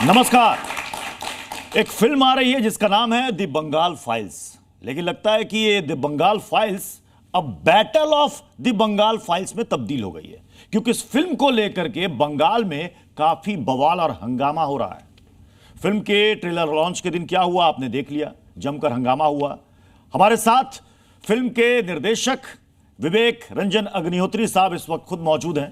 नमस्कार। एक फिल्म आ रही है जिसका नाम है द बंगाल फाइल्स, लेकिन लगता है कि ये द बंगाल फाइल्स अब battle of the Bengal Files में तब्दील हो गई है, क्योंकि इस फिल्म को लेकर के बंगाल में काफी बवाल और हंगामा हो रहा है। फिल्म के ट्रेलर लॉन्च के दिन क्या हुआ आपने देख लिया, जमकर हंगामा हुआ। हमारे साथ फिल्म के निर्देशक विवेक रंजन अग्निहोत्री साहब इस वक्त खुद मौजूद हैं।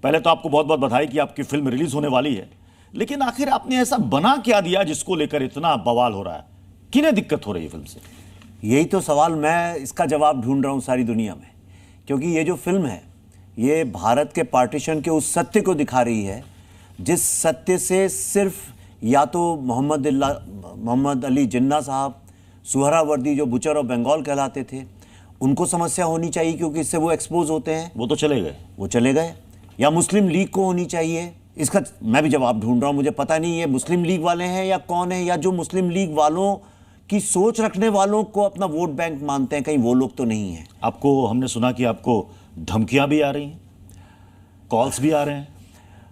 पहले तो आपको बहुत बहुत बधाई कि आपकी फिल्म रिलीज होने वाली है, लेकिन आखिर आपने ऐसा बना क्या दिया जिसको लेकर इतना बवाल हो रहा है? किन्हें दिक्कत हो रही है फिल्म से? यही तो सवाल, मैं इसका जवाब ढूंढ रहा हूं सारी दुनिया में, क्योंकि ये जो फिल्म है ये भारत के पार्टीशन के उस सत्य को दिखा रही है जिस सत्य से सिर्फ या तो मोहम्मद अली जिन्ना साहब, सुहरावर्दी जो बुचर ऑफ बंगाल कहलाते थे, उनको समस्या होनी चाहिए क्योंकि इससे वो एक्सपोज होते हैं। वो तो चले गए, या मुस्लिम लीग को होनी चाहिए। इसका मैं भी जवाब ढूंढ रहा हूं, मुझे पता नहीं ये मुस्लिम लीग वाले हैं या कौन है, या जो मुस्लिम लीग वालों की सोच रखने वालों को अपना वोट बैंक मानते हैं, कहीं वो लोग तो नहीं है। आपको हमने सुना कि आपको धमकियां भी आ रही हैं, कॉल्स भी आ रहे हैं,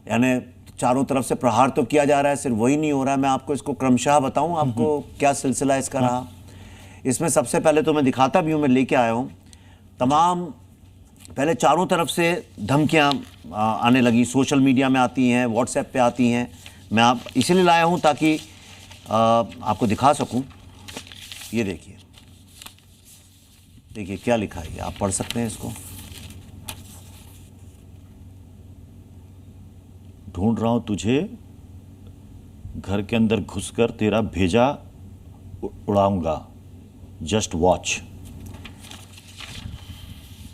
यानी चारों तरफ से प्रहार तो किया जा रहा है, सिर्फ वही नहीं हो रहा है। मैं आपको इसको क्रमशः बताऊं आपको क्या सिलसिला इसका रहा। इसमें सबसे पहले तो मैं दिखाता भी हूं, मैं लेके आया हूं तमाम, पहले चारों तरफ से धमकियां आने लगी, सोशल मीडिया में आती हैं, व्हाट्सएप पे आती हैं। मैं आप इसीलिए लाया हूं ताकि आपको दिखा सकूं। ये देखिए क्या लिखा है, आप पढ़ सकते हैं इसको। ढूंढ रहा हूं तुझे, घर के अंदर घुसकर तेरा भेजा उड़ाऊंगा, जस्ट वॉच।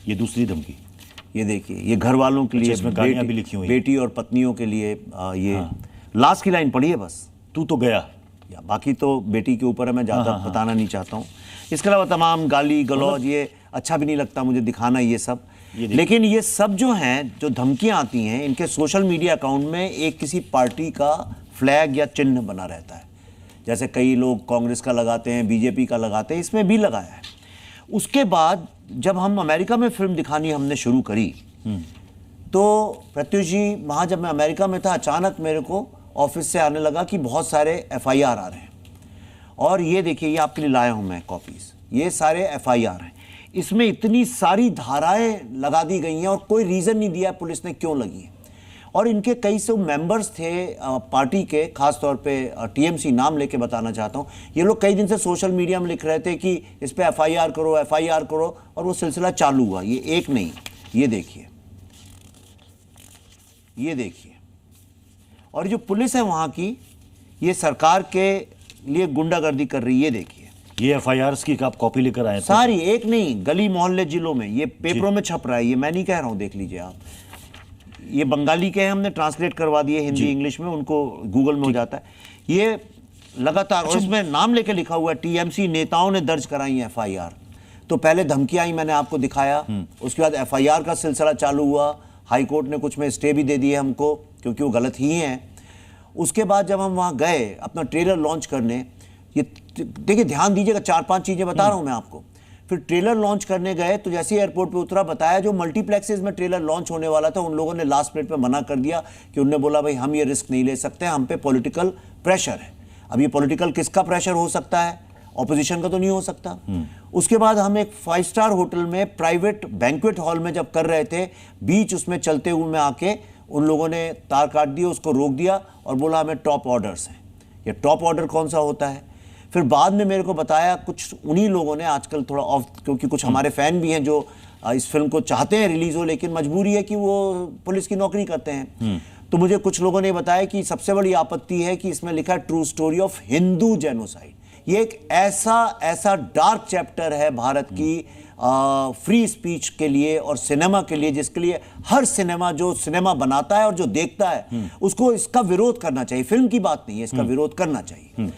ये दूसरी धमकी। ये देखिए, ये घर वालों के लिए, इसमें गालियां भी लिखी हुई, बेटी और पत्नियों के लिए। ये लास्ट की लाइन पढ़िए बस, तू तो गया, या बाकी तो बेटी के ऊपर है, मैं ज़्यादा बताना नहीं चाहता हूँ। इसके अलावा तमाम गाली गलौज, ये अच्छा भी नहीं लगता मुझे दिखाना ये सब। लेकिन ये सब जो हैं, जो धमकियाँ आती हैं, इनके सोशल मीडिया अकाउंट में एक किसी पार्टी का फ्लैग या चिन्ह बना रहता है। जैसे कई लोग कांग्रेस का लगाते हैं, बीजेपी का लगाते हैं, इसमें भी लगाया है। उसके बाद जब हम अमेरिका में फिल्म दिखानी हमने शुरू करी, तो प्रत्युष जी, वहाँ जब मैं अमेरिका में था, अचानक मेरे को ऑफिस से आने लगा कि बहुत सारे FIR आ रहे हैं। और ये देखिए, ये आपके लिए लाया हूँ मैं कॉपीज, ये सारे FIR हैं। इसमें इतनी सारी धाराएं लगा दी गई हैं और कोई रीज़न नहीं दिया पुलिस ने क्यों लगी है। और इनके कई सौ मेंबर्स थे पार्टी के, खास तौर पे TMC नाम लेके बताना चाहता हूँ। ये लोग कई दिन से सोशल मीडिया में लिख रहे थे कि इस पे FIR करो, FIR करो, और वो सिलसिला चालू हुआ। ये एक नहीं, ये देखिए, ये देखिए। और जो पुलिस है वहाँ की, ये सरकार के लिए गुंडागर्दी कर रही है। ये देखिए, ये FIRs की आप कॉपी लेकर आए? सारी, एक नहीं, गली मोहल्ले जिलों में, ये पेपरों में छप रहा है। ये मैं नहीं कह रहा हूँ, देख लीजिए आप। ये बंगाली के हैं, हमने ट्रांसलेट करवा दिए हिंदी इंग्लिश में, उनको गूगल में हो जाता है। ये लगातार, और इसमें नाम लेके लिखा हुआ है TMC नेताओं ने दर्ज कराई है FIR। तो पहले धमकी आई, मैंने आपको दिखाया। उसके बाद FIR का सिलसिला चालू हुआ। हाई कोर्ट ने कुछ में स्टे भी दे दिए हमको, क्योंकि वो गलत ही हैं। उसके बाद जब हम वहाँ गए अपना ट्रेलर लॉन्च करने, ये देखिए, ध्यान दीजिएगा, 4-5 चीज़ें बता रहा हूँ मैं आपको। फिर ट्रेलर लॉन्च करने गए तो जैसे ही एयरपोर्ट पे उतरा, बताया जो मल्टीप्लेक्सेस में ट्रेलर लॉन्च होने वाला था, उन लोगों ने लास्ट मिनट पे मना कर दिया कि उन्होंने बोला भाई हम ये रिस्क नहीं ले सकते, हम पे पॉलिटिकल प्रेशर है। अब ये पॉलिटिकल किसका प्रेशर हो सकता है? ऑपोजिशन का तो नहीं हो सकता। उसके बाद हम एक 5 स्टार होटल में प्राइवेट बैंक्वेट हॉल में जब कर रहे थे, बीच उसमें चलते हुए में आके उन लोगों ने तार काट दिए, उसको रोक दिया और बोला हमें टॉप ऑर्डर्स हैं। ये टॉप ऑर्डर कौन सा होता है? फिर बाद में मेरे को बताया कुछ उन्हीं लोगों ने, आजकल थोड़ा ऑफ, क्योंकि कुछ हमारे फैन भी हैं जो इस फिल्म को चाहते हैं रिलीज हो, लेकिन मजबूरी है कि वो पुलिस की नौकरी करते हैं। तो मुझे कुछ लोगों ने बताया कि सबसे बड़ी आपत्ति है कि इसमें लिखा है true story of Hindu genocide. ये एक ऐसा डार्क चैप्टर है भारत की फ्री स्पीच के लिए और सिनेमा के लिए, जिसके लिए हर सिनेमा जो सिनेमा बनाता है और जो देखता है उसको इसका विरोध करना चाहिए। फिल्म की बात नहीं है, इसका विरोध करना चाहिए।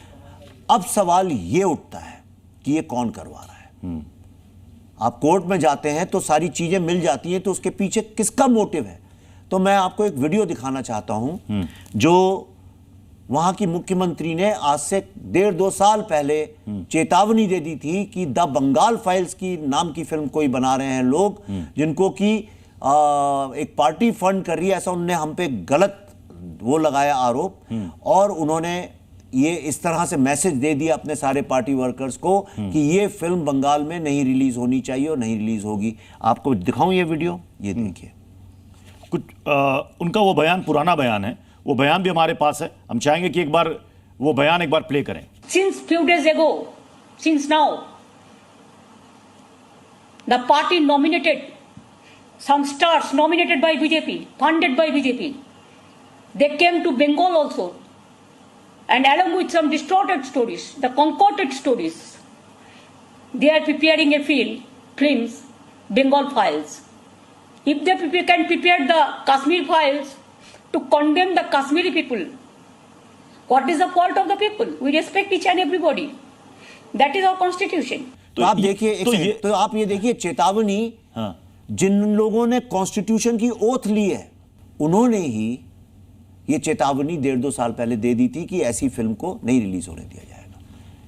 अब सवाल ये उठता है कि ये कौन करवा रहा है? आप कोर्ट में जाते हैं तो सारी चीजें मिल जाती हैं, तो उसके पीछे किसका मोटिव है? तो मैं आपको एक वीडियो दिखाना चाहता हूं जो वहां की मुख्यमंत्री ने आज से 1.5-2 साल पहले चेतावनी दे दी थी कि द बंगाल फाइल्स की नाम की फिल्म कोई बना रहे हैं लोग, जिनको कि एक पार्टी फंड कर रही है, ऐसा उन्होंने हम पे गलत वो लगाया आरोप, और उन्होंने ये इस तरह से मैसेज दे दिया अपने सारे पार्टी वर्कर्स को कि ये फिल्म बंगाल में नहीं रिलीज होनी चाहिए और नहीं रिलीज होगी। आपको दिखाऊं ये वीडियो, ये देखिए। कुछ उनका वो बयान पुराना बयान है, वो बयान भी हमारे पास है, हम चाहेंगे कि एक बार वो बयान एक बार प्ले करें। Since few days ago, since now, the party nominated some stars nominated by BJP, funded by BJP. They came to Bengal also, and along with some distorted stories, the concocted stories, they are preparing a films, Bengal Files. If they can prepare the Kashmir Files to condemn the Kashmiri people, what is the fault of the people? We respect each and everybody. That is our constitution. तो आप देखिए तो आप ये देखिए चेतावनी, हाँ। जिन लोगों ने कॉन्स्टिट्यूशन की ओथ ली है उन्होंने ही ये चेतावनी 1.5-2 साल पहले दे दी थी कि ऐसी फिल्म को नहीं रिलीज होने दिया जाएगा।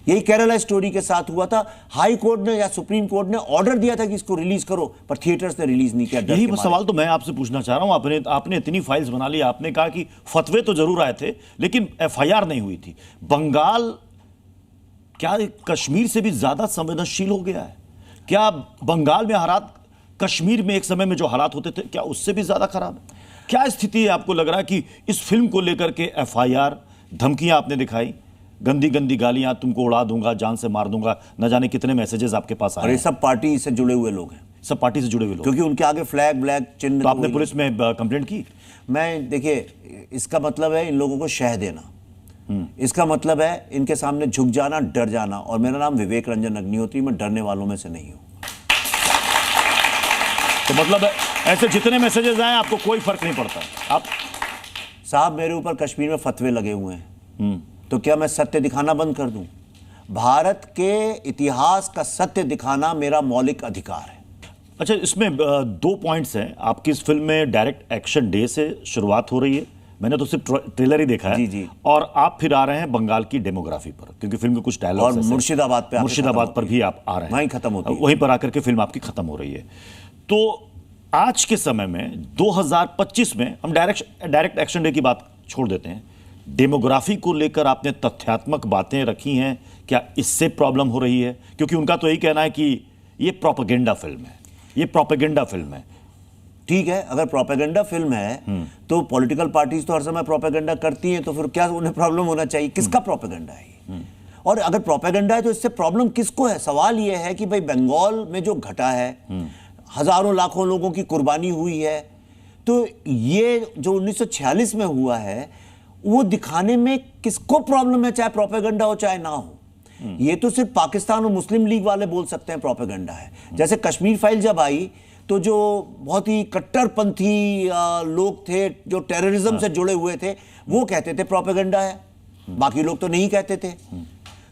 यही केरला स्टोरी के साथ हुआ था। हाई कोर्ट ने या सुप्रीम कोर्ट ने ऑर्डर दिया था कि इसको रिलीज करो, पर थिएटर्स ने रिलीज नहीं किया। यही सवाल तो मैं आपसे पूछना चाह रहा हूं। आपने इतनी फाइल्स बना ली, आपने कहा कि फतवे तो जरूर आए थे लेकिन एफआईआर नहीं हुई थी। बंगाल क्या कश्मीर से भी ज्यादा संवेदनशील हो गया है? क्या बंगाल में हालात कश्मीर में एक समय में जो हालात होते थे क्या उससे भी ज्यादा खराब है? क्या स्थिति है? आपको लग रहा है कि इस फिल्म को लेकर के एफआईआर, धमकियां आपने दिखाई, गंदी गंदी गालियां, तुमको उड़ा दूंगा, जान से मार दूंगा, न जाने कितने मैसेजेस आपके पास आए। और ये सब पार्टी से जुड़े हुए लोग हैं, सब पार्टी से जुड़े हुए लोग, क्योंकि उनके आगे फ्लैग ब्लैक चिन्ह। तो आपने पुलिस में कंप्लेंट की? मैं देखिए, इसका मतलब है इन लोगों को शह देना, इसका मतलब है इनके सामने झुक जाना, डर जाना। और मेरा नाम विवेक रंजन अग्निहोत्री, मैं डरने वालों में से नहीं हूं। तो मतलब ऐसे जितने मैसेजेस आए आपको कोई फर्क नहीं पड़ता? आप साहब, मेरे ऊपर कश्मीर में फतवे लगे हुए हैं, तो क्या मैं सत्य दिखाना बंद कर दूं? भारत के इतिहास का सत्य दिखाना मेरा मौलिक अधिकार है। अच्छा, इसमें 2 पॉइंट्स हैं। आपकी इस फिल्म में डायरेक्ट एक्शन डे से शुरुआत हो रही है, मैंने तो सिर्फ ट्रेलर ही देखा है। जी। और आप फिर आ रहे हैं बंगाल की डेमोग्राफी पर, क्योंकि फिल्म के कुछ डायलॉग और मुर्शिदाबाद पर भी आप आ रहे हैं, वहीं खत्म होती है, वहीं पर आकर के फिल्म आपकी खत्म हो रही है। तो आज के समय में 2025 में हम डायरेक्ट एक्शन डे की बात छोड़ देते हैं, डेमोग्राफी को लेकर आपने तथ्यात्मक बातें रखी हैं, क्या इससे प्रॉब्लम हो रही है? क्योंकि उनका तो यही कहना है कि ये प्रोपेगेंडा फिल्म है, ये प्रोपेगेंडा फिल्म है। ठीक है, अगर प्रोपेगेंडा फिल्म है तो पॉलिटिकल पार्टीज तो हर समय प्रोपेगेंडा करती हैं, तो फिर क्या उन्हें प्रॉब्लम होना चाहिए? किसका प्रोपेगेंडा है ये? और अगर प्रोपेगेंडा है तो इससे प्रॉब्लम किसको है? सवाल ये है कि भाई बंगाल में जो घटा है, हजारों लाखों लोगों की कुर्बानी हुई है, तो ये जो 1946 में हुआ है वो दिखाने में किसको प्रॉब्लम है, चाहे प्रोपेगेंडा हो चाहे ना हो? ये तो सिर्फ पाकिस्तान और मुस्लिम लीग वाले बोल सकते हैं प्रोपेगेंडा है। जैसे कश्मीर फाइल जब आई तो जो बहुत ही कट्टरपंथी लोग थे जो टेररिज्म से जुड़े हुए थे, वो कहते थे प्रोपेगेंडा है, बाकी लोग तो नहीं कहते थे।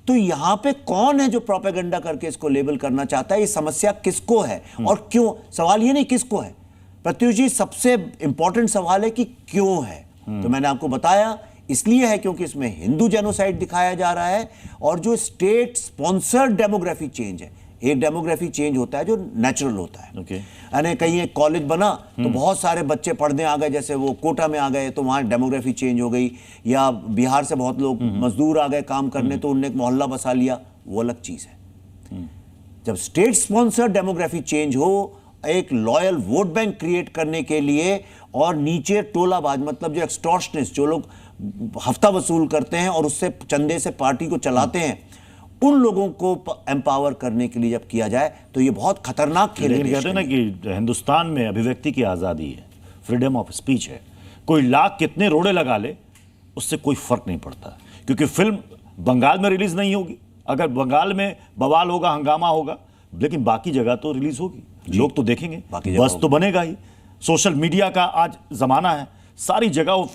तो यहां पे कौन है जो प्रोपेगेंडा करके इसको लेबल करना चाहता है? ये समस्या किसको है और क्यों? सवाल ये नहीं किसको है प्रत्युष जी, सबसे इंपॉर्टेंट सवाल है कि क्यों है। तो मैंने आपको बताया, इसलिए है क्योंकि इसमें हिंदू जेनोसाइड दिखाया जा रहा है, और जो स्टेट स्पॉन्सर्ड डेमोग्राफिक चेंज है, एक डेमोग्राफी चेंज होता है जो नेचुरल होता है। यानी कहीं एक कॉलेज बना तो बहुत सारे बच्चे पढ़ने आ गए, जैसे वो कोटा में आ गए तो वहाँ डेमोग्राफी चेंज हो गई, या बिहार से बहुत लोग मजदूर आ गए काम करने तो उनने एक मोहल्ला बसा लिया, वो अलग चीज़ है। जब स्टेट स्पॉन्सर्ड डेमोग्राफी चेंज हो, एक लॉयल वोट बैंक क्रिएट करने के लिए, और नीचे टोलाबाज मतलब जो एक्सटॉर्शनिस्ट, जो लोग हफ्ता वसूल करते हैं और उससे चंदे से पार्टी को चलाते हैं, उन लोगों को एम्पावर करने के लिए जब किया जाए तो ये बहुत खतरनाक खेल है। कहते हैं ना कि हिंदुस्तान में अभिव्यक्ति की आज़ादी है, फ्रीडम ऑफ स्पीच है, कोई लाख कितने रोड़े लगा ले उससे कोई फर्क नहीं पड़ता, क्योंकि फिल्म बंगाल में रिलीज नहीं होगी। अगर बंगाल में बवाल होगा, हंगामा होगा, लेकिन बाकी जगह तो रिलीज होगी, लोग तो देखेंगे, बस तो बनेगा ही। सोशल मीडिया का आज जमाना है, सारी जगह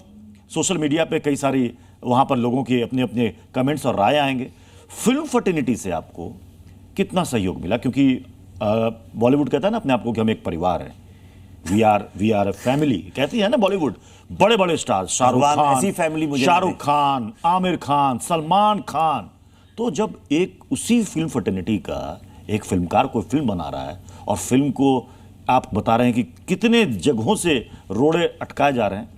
सोशल मीडिया पे कई सारी वहां पर लोगों के अपने अपने कमेंट्स और राय आएंगे। फिल्म फर्टिनिटी से आपको कितना सहयोग मिला? क्योंकि बॉलीवुड कहता है ना अपने आप को कि हम एक परिवार हैं, वी आर अ फैमिली, कहती है ना बॉलीवुड। बड़े बड़े स्टार, शाहरुख खान, आमिर खान, सलमान खान। तो जब एक उसी फिल्म फर्टिनिटी का एक फिल्मकार कोई फिल्म बना रहा है, और फिल्म को आप बता रहे हैं कि कितने जगहों से रोड़े अटकाए जा रहे हैं,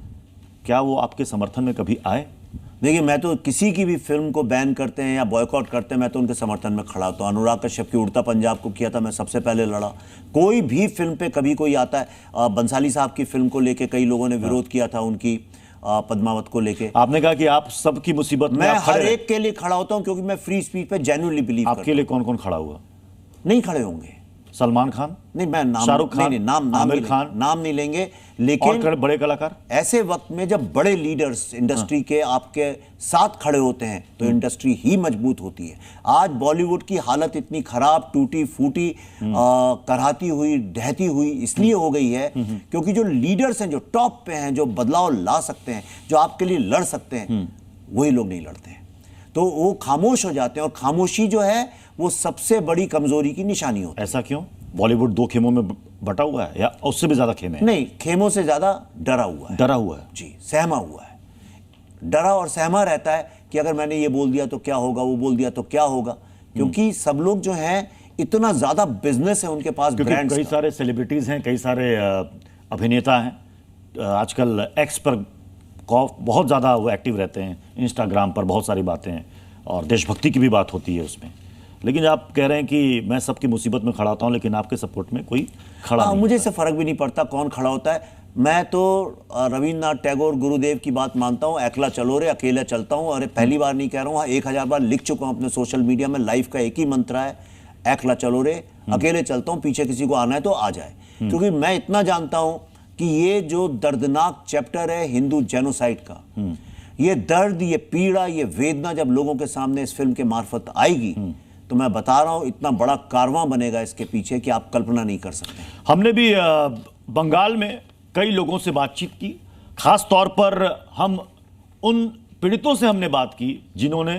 क्या वो आपके समर्थन में कभी आए? देखिए, मैं तो किसी की भी फिल्म को बैन करते हैं या बॉयकॉट करते हैं, मैं तो उनके समर्थन में खड़ा होता हूँ। अनुराग कश्यप की उड़ता पंजाब को किया था, मैं सबसे पहले लड़ा। कोई भी फिल्म पे कभी कोई आता है, बंसाली साहब की फिल्म को लेके कई लोगों ने विरोध किया था, उनकी पद्मावत को लेके। आपने कहा कि आप सबकी मुसीबत में मैं आप खड़े हर रहे। एक के लिए खड़ा होता हूँ, क्योंकि मैं फ्री स्पीच पे जेन्युइनली बिलीव करता हूँ। आपके लिए कौन कौन खड़ा हुआ? नहीं खड़े होंगे। सलमान खान? नहीं, मैं नाम, शाहरुख खान? नहीं, नाम आमिर नहीं खान? नाम नहीं लेंगे, और लेकिन बड़े कलाकार? ऐसे वक्त में जब बड़े लीडर्स इंडस्ट्री के आपके साथ खड़े होते हैं तो इंडस्ट्री ही मजबूत होती है। आज बॉलीवुड की हालत इतनी खराब, टूटी फूटी, कराहती हुई, ढहती हुई इसलिए हो गई है क्योंकि जो लीडर्स हैं, जो टॉप पे हैं, जो बदलाव ला सकते हैं, जो आपके लिए लड़ सकते हैं, वही लोग नहीं लड़ते हैं। तो वो खामोश हो जाते हैं, और खामोशी जो है वो सबसे बड़ी कमजोरी की निशानी होती है। ऐसा क्यों? बॉलीवुड दो खेमों में बटा हुआ है या उससे भी ज्यादा खेमे हैं? नहीं, खेमों से ज्यादा डरा हुआ है। डरा हुआ है जी, सहमा हुआ है। डरा और सहमा रहता है कि अगर मैंने ये बोल दिया तो क्या होगा, वो बोल दिया तो क्या होगा, क्योंकि सब लोग जो हैं इतना ज्यादा बिजनेस है उनके पास, क्योंकि ब्रांड्स कई का। सारे सेलिब्रिटीज हैं, कई सारे अभिनेता हैं। आजकल एक्स पर बहुत ज़्यादा वो एक्टिव रहते हैं, इंस्टाग्राम पर बहुत सारी बातें हैं और देशभक्ति की भी बात होती है उसमें। लेकिन आप कह रहे हैं कि मैं सबकी मुसीबत में खड़ा होता हूं, लेकिन आपके सपोर्ट में कोई खड़ा नहीं मुझे होता। इससे फर्क भी नहीं पड़ता कौन खड़ा होता है। मैं तो रविन्द्रनाथ टैगोर गुरुदेव की बात मानता हूँ, एकला चलो रे, अकेला चलता हूँ। और पहली बार नहीं कह रहा हूँ, 1000 बार लिख चुका हूँ अपने सोशल मीडिया में। लाइफ का एक ही मंत्र है, एकला चलो रे, अकेले चलता हूँ, पीछे किसी को आना है तो आ जाए। क्योंकि मैं इतना जानता हूँ कि ये जो दर्दनाक चैप्टर है हिंदू जेनोसाइड का, ये दर्द, ये पीड़ा, ये वेदना जब लोगों के सामने इस फिल्म के मार्फत आएगी, तो मैं बता रहा हूं इतना बड़ा कारवां बनेगा इसके पीछे कि आप कल्पना नहीं कर सकते। हमने भी बंगाल में कई लोगों से बातचीत की, खास तौर पर हम उन पीड़ितों से हमने बात की जिन्होंने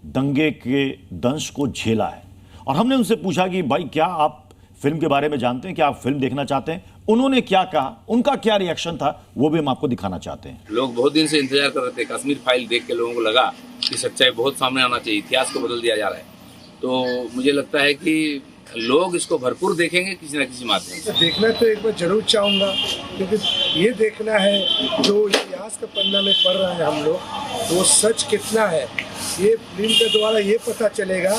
दंगे के दंश को झेला है, और हमने उनसे पूछा कि भाई क्या आप फिल्म के बारे में जानते हैं, क्या आप फिल्म देखना चाहते हैं? उन्होंने क्या कहा, उनका क्या रिएक्शन था, वो भी हम आपको दिखाना चाहते हैं। लोग बहुत दिन से इंतजार कर रहे थे। कश्मीर फाइल देख के लोगों को लगा कि सच्चाई बहुत सामने आना चाहिए, इतिहास को बदल दिया जा रहा है। तो मुझे लगता है कि लोग इसको भरपूर देखेंगे किसी न किसी माध्यम से। देखना तो एक बार जरूर चाहूँगा, क्योंकि ये देखना है जो इतिहास का पन्ना में पढ़ रहा है हम लोग, वो सच कितना है, ये फिल्म के द्वारा ये पता चलेगा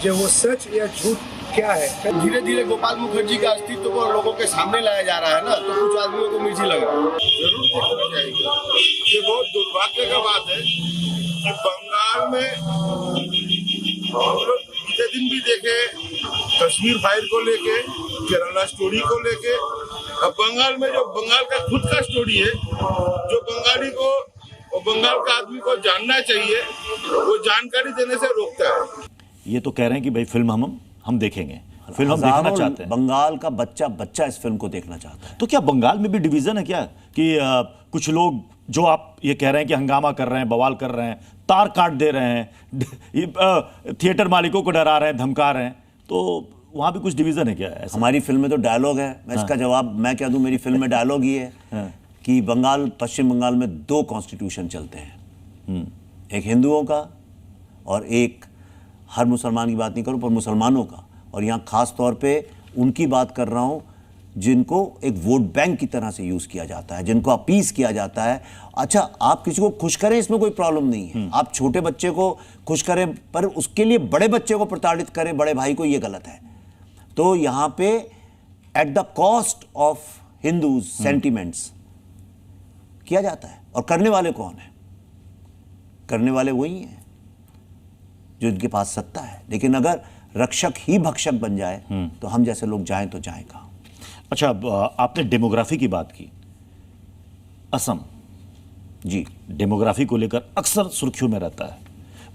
जो वो सच या झूठ क्या है। धीरे धीरे गोपाल मुखर्जी का अस्तित्व को लोगों के सामने लाया जा रहा है ना, तो कुछ आदमियों को मिर्ची लग रहा है। जरूर देखना चाहिए। ये बहुत दुर्भाग्य का बात है कि बंगाल में हम लोग बीते दिन भी देखे कश्मीर फाइल को लेके, केरला स्टोरी को लेके। अब बंगाल में जो बंगाल का खुद का स्टोरी है, जो बंगाली को और बंगाल का आदमी को जानना चाहिए, वो जानकारी देने से रोकता है। ये तो कह रहे हैं कि भाई फिल्म हम देखेंगे, फिल्म हम देखना चाहते हैं। बंगाल का बच्चा इस फिल्म को देखना चाहता है। तो क्या बंगाल में भी डिवीजन है क्या कि कुछ लोग जो आप ये कह रहे हैं कि हंगामा कर रहे हैं, बवाल कर रहे हैं, तार काट दे रहे हैं, थिएटर मालिकों को डरा रहे हैं, धमका रहे हैं, तो वहां भी कुछ डिवीजन है क्या? ऐसा? हमारी फिल्म में तो डायलॉग है। मैं इसका जवाब मैं क्या दूं, मेरी फिल्म में डायलॉग ही है कि पश्चिम बंगाल में 2 कॉन्स्टिट्यूशन चलते हैं, एक हिंदुओं का और एक, हर मुसलमान की बात नहीं करूं, पर मुसलमानों का। और यहाँ खास तौर पे उनकी बात कर रहा हूँ जिनको एक वोट बैंक की तरह से यूज किया जाता है, जिनको अपीस किया जाता है। अच्छा, आप किसी को खुश करें, इसमें कोई प्रॉब्लम नहीं है। आप छोटे बच्चे को खुश करें, पर उसके लिए बड़े बच्चे को प्रताड़ित करें, बड़े भाई को, ये गलत है। तो यहाँ पे at the cost of Hindus sentiments किया जाता है। और करने वाले कौन है? करने वाले वही हैं जो इनके पास सत्ता है। लेकिन अगर रक्षक ही भक्षक बन जाए तो हम जैसे लोग जाएं तो जाएं कहाँ? अच्छा, आपने डेमोग्राफी की बात की। असम जी, डेमोग्राफी को लेकर अक्सर सुर्खियों में रहता है।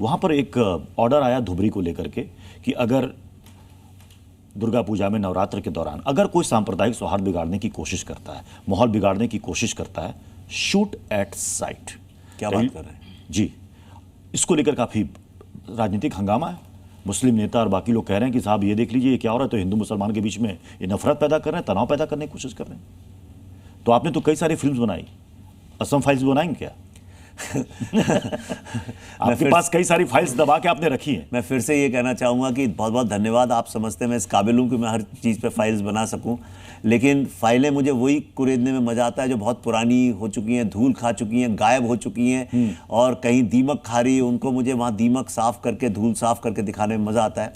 वहां पर एक ऑर्डर आया धुबरी को लेकर के कि अगर दुर्गा पूजा में, नवरात्र के दौरान अगर कोई सांप्रदायिक सौहार्द बिगाड़ने की कोशिश करता है, माहौल बिगाड़ने की कोशिश करता है, शूट एट साइट। क्या बात कर रहे हैं जी? इसको लेकर काफी राजनीतिक हंगामा है। मुस्लिम नेता और बाकी लोग कह रहे हैं कि साहब ये देख लीजिए ये क्या हो रहा है, तो हिंदू मुसलमान के बीच में ये नफरत पैदा कर रहे हैं, तनाव पैदा करने की कोशिश कर रहे हैं। तो आपने तो कई सारी फिल्म्स बनाई, असम फाइल्स बनाएंगे क्या? आपके पास कई सारी फाइल्स दबा के आपने रखी हैं। मैं फिर से ये कहना चाहूँगा कि बहुत बहुत धन्यवाद। आप समझते हैं मैं इस काबिल हूँ कि मैं हर चीज़ पे फाइल्स बना सकूँ, लेकिन फाइलें मुझे वही कुरेदने में मज़ा आता है जो बहुत पुरानी हो चुकी हैं, धूल खा चुकी हैं, गायब हो चुकी हैं और कहीं दीमक खा रही है, उनको मुझे वहाँ दीमक साफ़ करके, धूल साफ़ करके दिखाने में मज़ा आता है।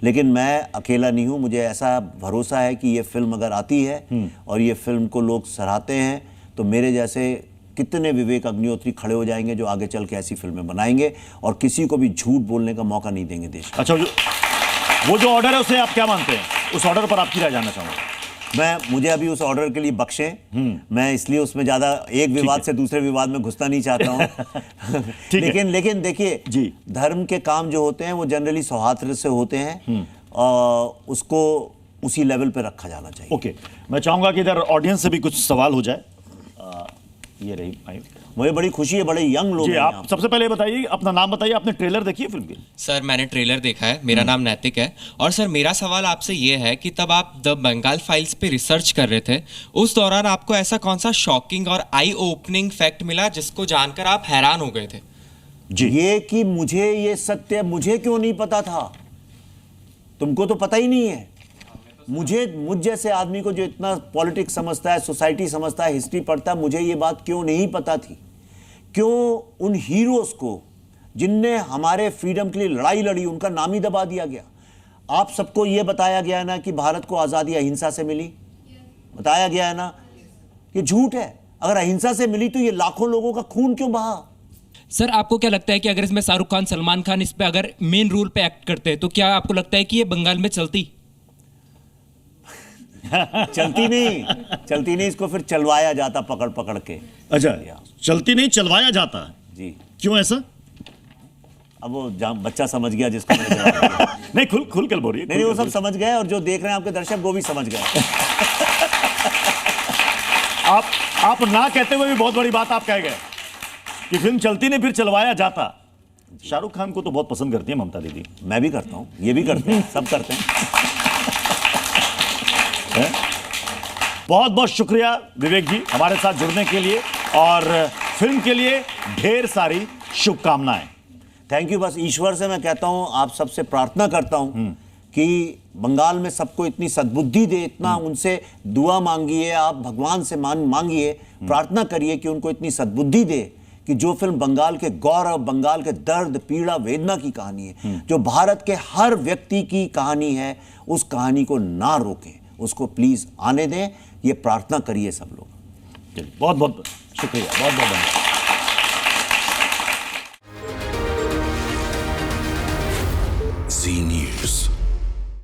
लेकिन मैं अकेला नहीं हूँ, मुझे ऐसा भरोसा है कि ये फिल्म अगर आती है और ये फिल्म को लोग सराहते हैं तो मेरे जैसे कितने विवेक अग्निहोत्री खड़े हो जाएंगे जो आगे चल के ऐसी फिल्में बनाएंगे और किसी को भी झूठ बोलने का मौका नहीं देंगे देश को। अच्छा, वो जो ऑर्डर है उसे आप क्या मानते हैं? उस ऑर्डर पर आपकी राय जानना चाहूँगा। मुझे अभी उस ऑर्डर के लिए बख्शें, मैं इसलिए उसमें ज़्यादा एक विवाद से दूसरे विवाद में घुसना नहीं चाहता हूँ। लेकिन देखिए जी, धर्म के काम जो होते हैं वो जनरली सौहार्द से होते हैं और उसको उसी लेवल पे रखा जाना चाहिए। ओके, मैं चाहूँगा कि इधर ऑडियंस से भी कुछ सवाल हो जाए। ये रही भाई, मुझे बड़ी खुशी है, बड़े यंग लोग जी। हैं आप सबसे पहले बताइए, अपना नाम बताइए, आपने ट्रेलर देखी है फिल्म की? सर मैंने ट्रेलर देखा है, मेरा नाम नैतिक है। और सर मेरा सवाल आपसे ये है कि तब आप द बंगाल फाइल्स पे रिसर्च कर रहे थे, उस दौरान आपको ऐसा कौन सा शॉकिंग और आई ओपनिंग फैक्ट मिला जिसको जानकर आप हैरान हो गए थे? जी, ये कि मुझे ये सत्य मुझे क्यों नहीं पता था, तुमको तो पता ही नहीं है। मुझ जैसे आदमी को जो इतना पॉलिटिक्स समझता है, सोसाइटी समझता है, हिस्ट्री पढ़ता है, मुझे ये बात क्यों नहीं पता थी? क्यों उन हीरोज को जिनने हमारे फ्रीडम के लिए लड़ाई लड़ी उनका नाम ही दबा दिया गया? आप सबको ये बताया गया है ना कि भारत को आज़ादी अहिंसा से मिली, बताया गया है ना? ये झूठ है। अगर अहिंसा से मिली तो ये लाखों लोगों का खून क्यों बहा? सर आपको क्या लगता है कि अगर इसमें शाहरुख खान, सलमान खान इस पे अगर मेन रोल पे एक्ट करते तो क्या आपको लगता है कि ये बंगाल में चलती? चलती नहीं, इसको फिर चलवाया जाता पकड़ पकड़ के। अच्छा, चलती नहीं, चलवाया जाता है जी। क्यों ऐसा? अब वो बच्चा समझ गया जिसको मैंने जवाब दिया। नहीं, खुल के बोलिए। नहीं, वो सब समझ गए और जो देख रहे हैं आपके दर्शक वो भी समझ गए। आप ना कहते हुए भी बहुत बड़ी बात आप कह गए कि फिल्म चलती नहीं, फिर चलवाया जाता। शाहरुख खान को तो बहुत पसंद करती है ममता दीदी। मैं भी करता हूँ, ये भी करते हैं, सब करते हैं। बहुत बहुत शुक्रिया विवेक जी हमारे साथ जुड़ने के लिए और फिल्म के लिए ढेर सारी शुभकामनाएं। Thank you. बस ईश्वर से मैं कहता हूं, आप सबसे प्रार्थना करता हूं कि बंगाल में सबको इतनी सद्बुद्धि दे, इतना उनसे दुआ मांगिए, आप भगवान से मांगिए, प्रार्थना करिए कि उनको इतनी सद्बुद्धि दे कि जो फिल्म बंगाल के गौरव, बंगाल के दर्द, पीड़ा, वेदना की कहानी है, जो भारत के हर व्यक्ति की कहानी है, उस कहानी को ना रोकें, उसको प्लीज आने दें। ये प्रार्थना करिए सब लोग। बहुत बहुत शुक्रिया, बहुत बहुत धन्यवाद।